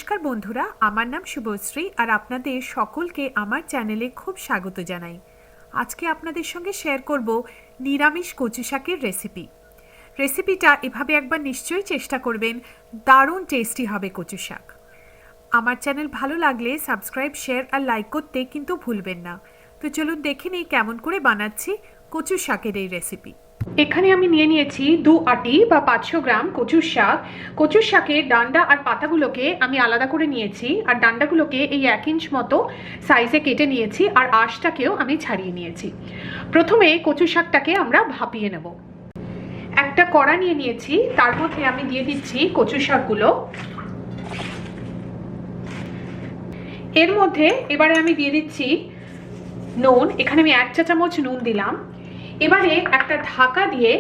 নমস্কার বন্ধুরা, আমার নাম শুভশ্রী আর আপনাদের সকলকে আমার চ্যানেলে খুব স্বাগত জানাই। আজকে আপনাদের সঙ্গে শেয়ার করব নিরামিষ কচু শাকের রেসিপিটা এভাবে একবার নিশ্চয়ই চেষ্টা করবেন। দারুণ টেস্টি হবে কচু শাক। আমার চ্যানেল ভালো লাগলে সাবস্ক্রাইব, শেয়ার আর লাইক করতে কিন্তু ভুলবেন না। তো চলুন দেখে নিই কেমন করে বানাচ্ছি কচু শাকের এই রেসিপি। এখানে আমি নিয়ে নিয়েছি 2 আটি বা 500 গ্রাম কচুর শাক। কচুর শাকের ডান্ডা আর পাতাগুলোকে আমি আলাদা করে নিয়েছি, আর ডান্ডাগুলোকে এই 1 ইঞ্চ মতো সাইজে কেটে নিয়েছি, আর আঁশটাকেও আমি ছাড়িয়ে নিয়েছি। প্রথমে কচু শাকটাকে আমরা ভাপিয়ে নেব। একটা কড়া নিয়ে নিয়েছি, তার মধ্যে আমি দিয়ে দিচ্ছি কচু শাকগুলো। এর মধ্যে এবারে আমি দিয়ে দিচ্ছি নুন। এখানে আমি 1 চা চামচ নুন দিলাম। এবারে একটা ঢাকা দিয়ে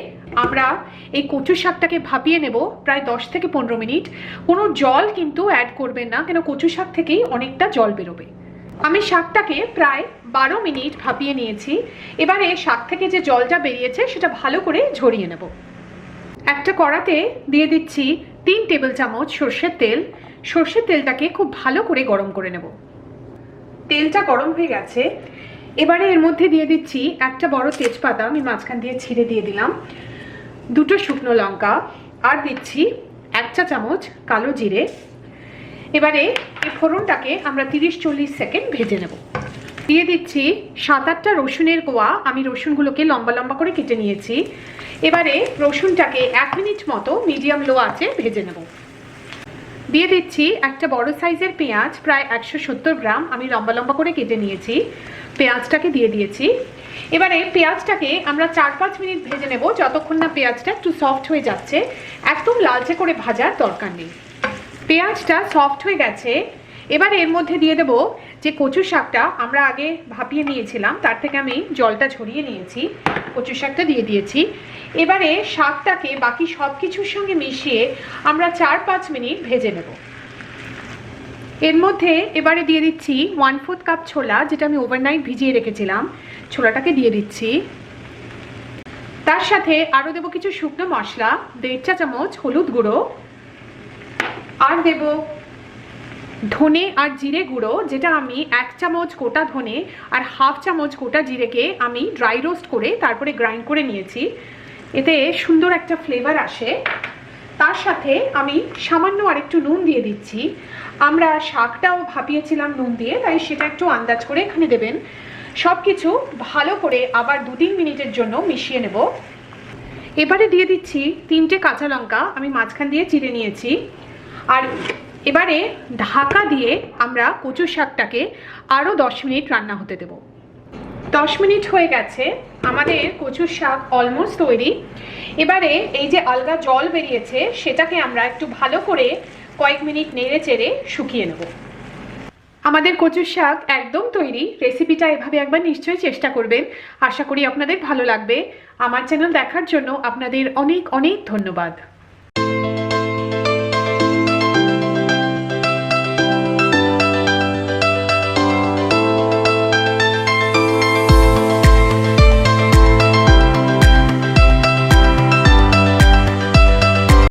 আমরা এই কচু শাকটাকে ভাপিয়ে নেব প্রায় 10 থেকে 15 মিনিট। কোনো জল কিন্তু অ্যাড করবেন না, কেন কচু শাক থেকেই অনেকটা জল বেরোবে। আমি শাকটাকে প্রায় 12 মিনিট ভাপিয়ে নিয়েছি। এবারে শাক থেকে যে জলটা বেরিয়েছে সেটা ভালো করে ঝরিয়ে নেব। একটা কড়াতে দিয়ে দিচ্ছি 3 টেবিল চামচ সর্ষের তেল। সর্ষের তেলটাকে খুব ভালো করে গরম করে নেব। তেলটা গরম হয়ে গেছে। এবারে এর মধ্যে দিয়ে দিচ্ছি একটা বড় তেজপাতা, আমি মাঝখান দিয়ে ছিঁড়ে দিয়ে দিলাম, 2টো শুকনো লঙ্কা, আর দিচ্ছি 1 চা চামচ কালো জিরে। এবারে এই ফোড়নটাকে আমরা 30-40 সেকেন্ড ভেজে নেব। দিয়ে দিচ্ছি 7-8টা রসুনের কোয়া। আমি রসুনগুলোকে লম্বা লম্বা করে কেটে নিয়েছি। এবারে রসুনটাকে 1 মিনিট মতো মিডিয়াম লো আঁচে ভেজে নেব। দিয়ে দিচ্ছি একটা বড় সাইজের পেঁয়াজ, প্রায় 170 গ্রাম, আমি লম্বা লম্বা করে কেটে নিয়েছি। পেঁয়াজটাকে দিয়ে দিয়েছি। এবারে পেঁয়াজটাকে আমরা 4-5 মিনিট ভেজে নেব, যতক্ষণ না পেঁয়াজটা একটু সফট হয়ে যাচ্ছে। একদম লালচে করে ভাজার দরকার নেই। পেঁয়াজটা সফট হয়ে গেছে। এবারে এর মধ্যে দিয়ে দেব যে কচু শাকটা আমরা আগে ভাপিয়ে নিয়েছিলাম, তার থেকে আমি জলটা ঝরিয়ে নিয়েছি। কচু শাকটা দিয়ে দিয়েছি। এবারে শাকটাকে বাকি সব কিছুর সঙ্গে মিশিয়ে আমরা 4-5 মিনিট ভেজে নেব। এর মধ্যে এবারে দিয়ে দিচ্ছি 1/4 কাপ ছোলা, যেটা আমি ওভারনাইট ভিজিয়ে রেখেছিলাম। ছোলাটাকে দিয়ে দিচ্ছি। তার সাথে আরও দেবো কিছু শুকনো মশলা, 1.5 চা চামচ হলুদ গুঁড়ো, আর দেব ধনে আর জিরে গুঁড়ো, যেটা আমি 1 চামচ গোটা ধনে আর 1/2 চামচ গোটা জিরেকে আমি ড্রাই রোস্ট করে তারপরে গ্রাইন্ড করে নিয়েছি। এতে সুন্দর একটা ফ্লেভার আসে। তার সাথে আমি সামান্য আরেকটু নুন দিয়ে দিচ্ছি। আমরা শাকটাও ভাপিয়েছিলাম নুন দিয়ে, তাই সেটা একটু আন্দাজ করে এখানে দেবেন। সব কিছু ভালো করে আবার 2-3 মিনিটের জন্য মিশিয়ে নেব। এবারে দিয়ে দিচ্ছি 3টে কাঁচা লঙ্কা, আমি মাঝখান দিয়ে চিড়ে নিয়েছি। আর এবারে ঢাকা দিয়ে আমরা কচু শাকটাকে আরও 10 মিনিট রান্না হতে দেব। 10 মিনিট হয়ে গেছে, আমাদের কচুর শাক অলমোস্ট তৈরি। এবারে এই যে আলগা জল বেরিয়েছে সেটাকে আমরা একটু ভালো করে কয়েক মিনিট নেড়ে চেড়ে শুকিয়ে নেব। আমাদের কচুর শাক একদম তৈরি। রেসিপিটা এভাবে একবার নিশ্চয়ই চেষ্টা করবেন। আশা করি আপনাদের ভালো লাগবে। আমার চ্যানেল দেখার জন্য আপনাদের অনেক অনেক ধন্যবাদ।